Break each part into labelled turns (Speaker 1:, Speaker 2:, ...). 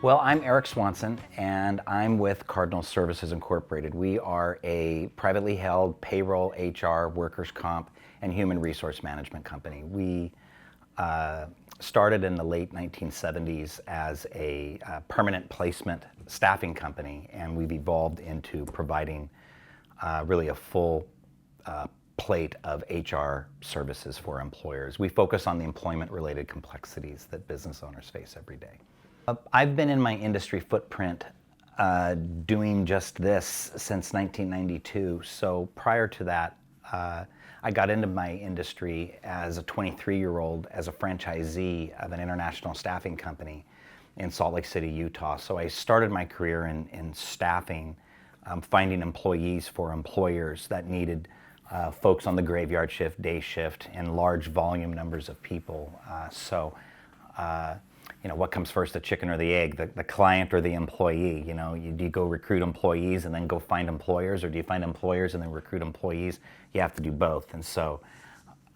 Speaker 1: Well, I'm Erik Swanson, and I'm with Cardinal Services Incorporated. We are a privately held payroll, HR, workers' comp, and human resource management company. We started in the late 1970s as a permanent placement staffing company, and we've evolved into providing really a full plate of HR services for employers. We focus on the employment-related complexities that business owners face every day. I've been in my industry footprint doing just this since 1992. So prior to that, I got into my industry as a 23-year-old as a franchisee of an international staffing company in Salt Lake City, Utah. So I started my career in staffing, finding employees for employers that needed folks on the graveyard shift, day shift, and large volume numbers of people. You know, what comes first, the chicken or the egg, the client or the employee? You know, do you go recruit employees and then go find employers, or do you find employers and then recruit employees? You have to do both. And so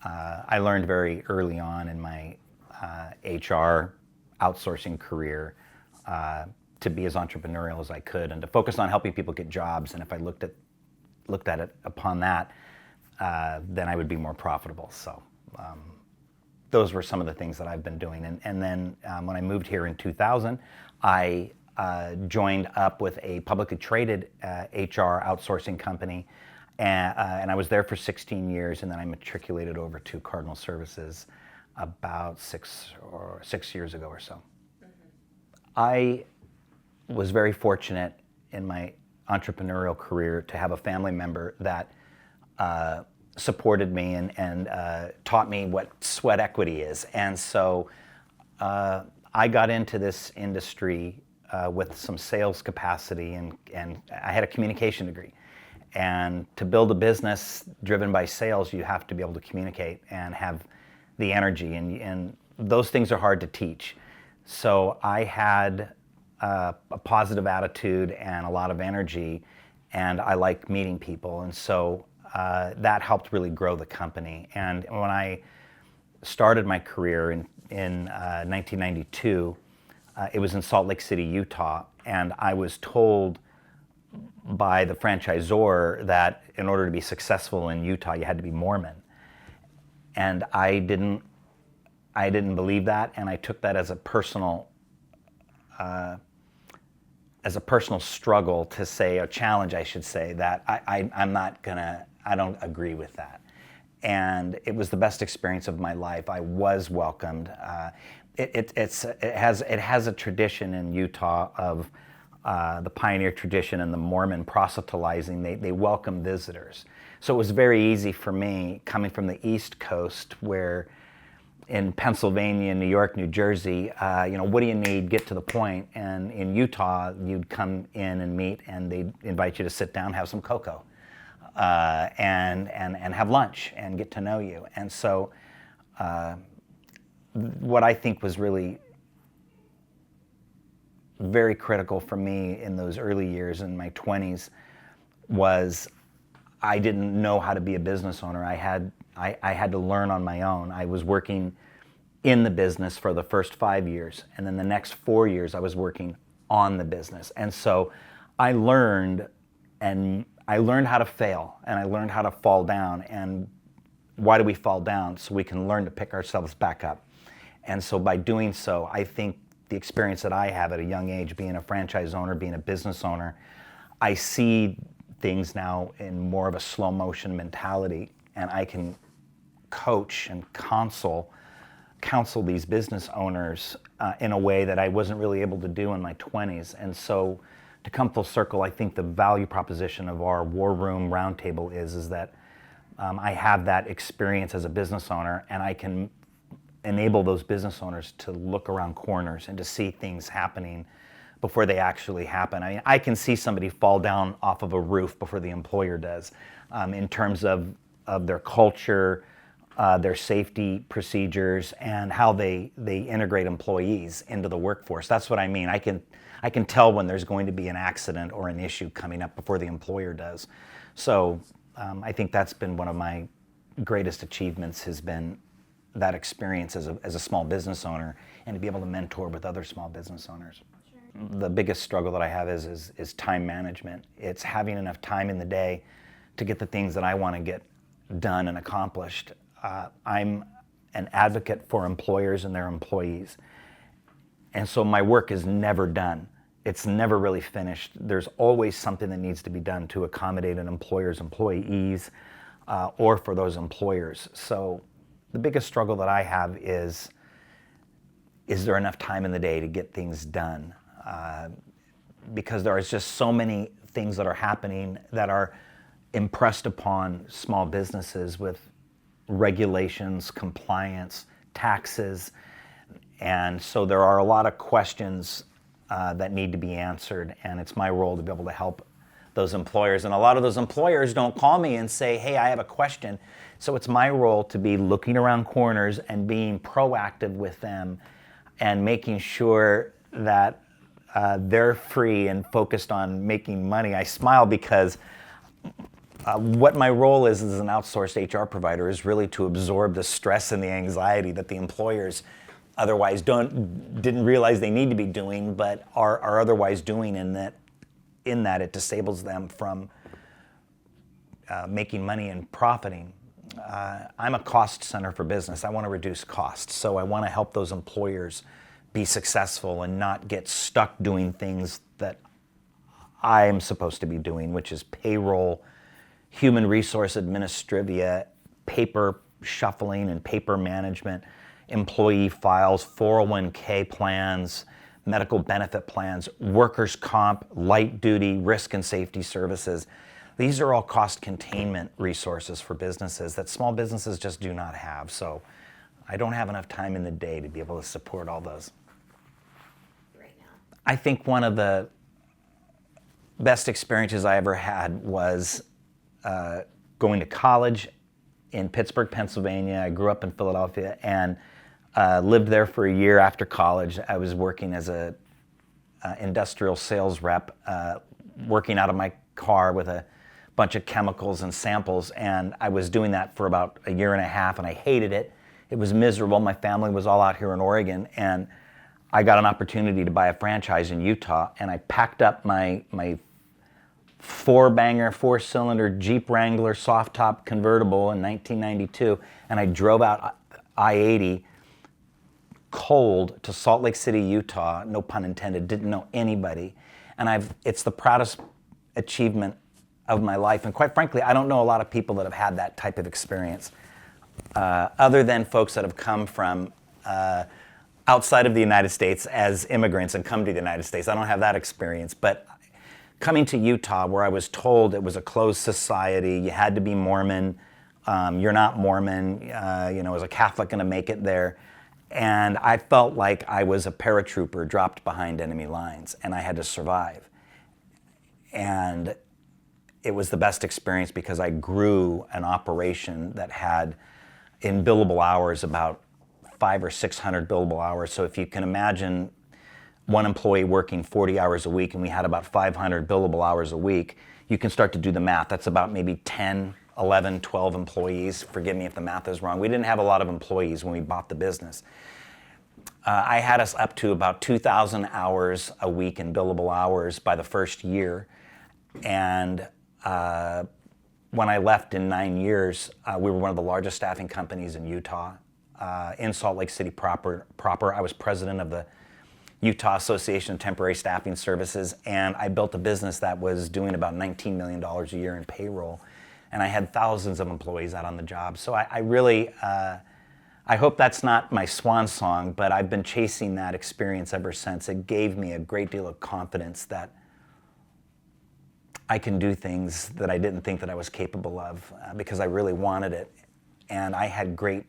Speaker 1: I learned very early on in my HR outsourcing career to be as entrepreneurial as I could and to focus on helping people get jobs. And if I looked at it upon that, then I would be more profitable. So. Those were some of the things that I've been doing. And then when I moved here in 2000, I joined up with a publicly traded HR outsourcing company. And I was there for 16 years, and then I matriculated over to Cardinal Services about six years ago or so. Mm-hmm. I was very fortunate in my entrepreneurial career to have a family member that supported me and taught me what sweat equity is. And so I got into this industry with some sales capacity, and I had a communication degree. And to build a business driven by sales, you have to be able to communicate and have the energy, and those things are hard to teach. So I had a positive attitude and a lot of energy, and I like meeting people, and so that helped really grow the company. And when I started my career in 1992, it was in Salt Lake City, Utah, and I was told by the franchisor that in order to be successful in Utah, you had to be Mormon. And I didn't believe that, and I took that as a personal struggle to say, a challenge, I should say, that I don't agree with that. And it was the best experience of my life. I was welcomed. It has a tradition in Utah of the pioneer tradition and the Mormon proselytizing. They welcome visitors. So it was very easy for me, coming from the East Coast, where in Pennsylvania, New York, New Jersey, what do you need? Get to the point. And in Utah, you'd come in and meet, and they'd invite you to sit down, have some cocoa, and have lunch and get to know you. And so, what I think was really very critical for me in those early years in my 20s was I didn't know how to be a business owner. I had to learn on my own. I was working in the business for the first 5 years, and then the next 4 years I was working on the business. And so I learned how to fail, and I learned how to fall down. And why do we fall down? So we can learn to pick ourselves back up. And so by doing so, I think the experience that I have at a young age, being a franchise owner, being a business owner, I see things now in more of a slow motion mentality, and I can coach and counsel these business owners in a way that I wasn't really able to do in my 20s. And so to come full circle, I think the value proposition of our War Room Roundtable is that I have that experience as a business owner, and I can enable those business owners to look around corners and to see things happening before they actually happen. I mean, I can see somebody fall down off of a roof before the employer does, in terms of their culture, their safety procedures, and how they integrate employees into the workforce. That's what I mean. I can tell when there's going to be an accident or an issue coming up before the employer does. So I think that's been one of my greatest achievements, has been that experience as a small business owner, and to be able to mentor with other small business owners.
Speaker 2: Sure.
Speaker 1: The biggest struggle that I have is time management. It's having enough time in the day to get the things that I want to get done and accomplished. I'm an advocate for employers and their employees. And so my work is never done. It's never really finished. There's always something that needs to be done to accommodate an employer's employees or for those employers. So the biggest struggle that I have is there enough time in the day to get things done? Because there is just so many things that are happening that are impressed upon small businesses with regulations, compliance, taxes. And so there are a lot of questions that need to be answered, and it's my role to be able to help those employers. And a lot of those employers don't call me and say, hey, I have a question. So it's my role to be looking around corners and being proactive with them and making sure that they're free and focused on making money. I smile because what my role is as an outsourced HR provider is really to absorb the stress and the anxiety that the employers otherwise didn't realize they need to be doing, but are otherwise doing, in that it disables them from making money and profiting. I'm a cost center for business. I want to reduce costs, so I want to help those employers be successful and not get stuck doing things that I am supposed to be doing, which is payroll, human resource administrivia, paper shuffling and paper management, employee files, 401k plans, medical benefit plans, workers' comp, light duty, risk and safety services. These are all cost containment resources for businesses that small businesses just do not have. So I don't have enough time in the day to be able to support all those.
Speaker 2: Right now.
Speaker 1: I think one of the best experiences I ever had was going to college in Pittsburgh, Pennsylvania. I grew up in Philadelphia and lived there for a year after college. I was working as a industrial sales rep, working out of my car with a bunch of chemicals and samples, and I was doing that for about a year and a half, and I hated it. It was miserable. My family was all out here in Oregon, and I got an opportunity to buy a franchise in Utah, and I packed up my four-cylinder Jeep Wrangler soft top convertible in 1992, and I drove out I-80 cold to Salt Lake City, Utah, no pun intended, didn't know anybody. And it's the proudest achievement of my life. And quite frankly, I don't know a lot of people that have had that type of experience, other than folks that have come from outside of the United States as immigrants and come to the United States. I don't have that experience, but coming to Utah, where I was told it was a closed society, you had to be Mormon, you're not Mormon, as a Catholic going to make it there. And I felt like I was a paratrooper dropped behind enemy lines, and I had to survive. And it was the best experience because I grew an operation that had, in billable hours, about 500 or 600 billable hours. So if you can imagine one employee working 40 hours a week, and we had about 500 billable hours a week, you can start to do the math. That's about maybe 10, 11, 12 employees. Forgive me if the math is wrong. We didn't have a lot of employees when we bought the business. I had us up to about 2,000 hours a week in billable hours by the first year. And when I left in 9 years, we were one of the largest staffing companies in Utah. In Salt Lake City proper, I was president of the Utah Association of Temporary Staffing Services, and I built a business that was doing about $19 million a year in payroll. And I had thousands of employees out on the job. So I really, I hope that's not my swan song, but I've been chasing that experience ever since. It gave me a great deal of confidence that I can do things that I didn't think that I was capable of because I really wanted it. And I had great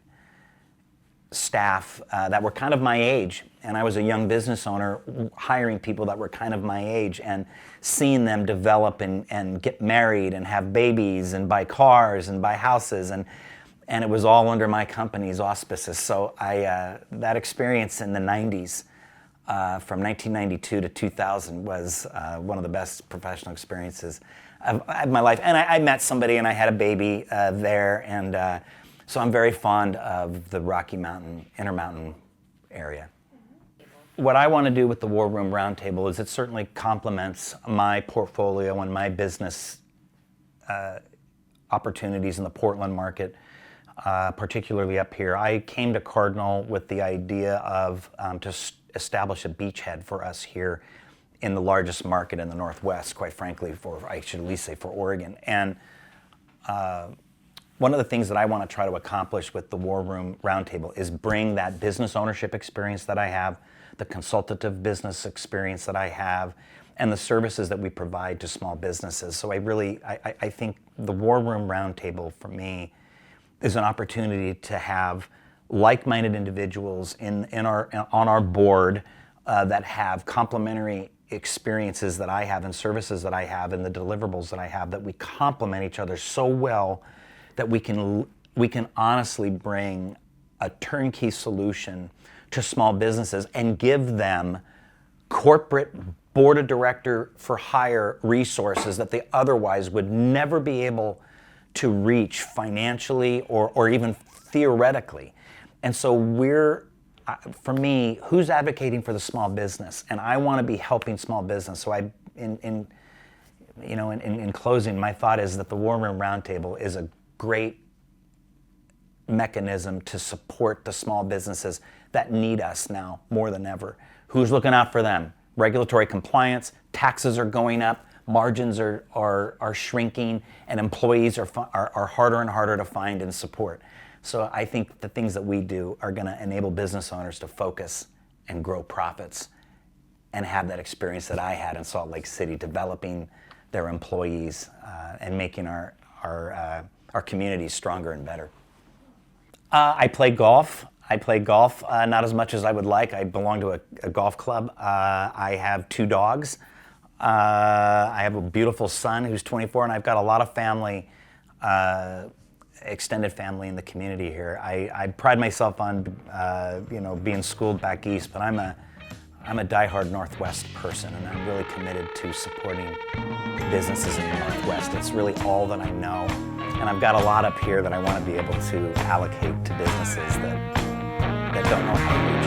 Speaker 1: staff that were kind of my age, and I was a young business owner hiring people that were kind of my age and seeing them develop and get married and have babies and buy cars and buy houses, and it was all under my company's auspices. So that experience in the 90s from 1992 to 2000 was one of the best professional experiences of my life. And I met somebody and I had a baby there, and so I'm very fond of the Rocky Mountain, Intermountain area. what I want to do with the War Room Roundtable is it certainly complements my portfolio and my business opportunities in the Portland market, particularly up here. I came to Cardinal with the idea of to establish a beachhead for us here in the largest market in the Northwest, quite frankly, I should at least say for Oregon. And one of the things that I want to try to accomplish with the War Room Roundtable is bring that business ownership experience that I have, the consultative business experience that I have, and the services that we provide to small businesses. So I think the War Room Roundtable for me is an opportunity to have like-minded individuals on our board that have complementary experiences that I have and services that I have and the deliverables that I have, that we complement each other so well that we can honestly bring a turnkey solution to small businesses and give them corporate board of director for hire resources that they otherwise would never be able to reach financially or even theoretically. And so for me, who's advocating for the small business? And I want to be helping small business. So in closing, my thought is that the War Room Roundtable is a great mechanism to support the small businesses that need us now more than ever. Who's looking out for them? Regulatory compliance, taxes are going up, margins are shrinking, and employees are harder and harder to find and support. So I think the things that we do are going to enable business owners to focus and grow profits and have that experience that I had in Salt Lake City, developing their employees and making our communities stronger and better. I play golf. Not as much as I would like. I belong to a golf club. I have 2 dogs. I have a beautiful son who's 24, and I've got a lot of family, extended family in the community here. I pride myself on, being schooled back east, but I'm a diehard Northwest person, and I'm really committed to supporting businesses in the Northwest. It's really all that I know, and I've got a lot up here that I want to be able to allocate to businesses that don't know how to do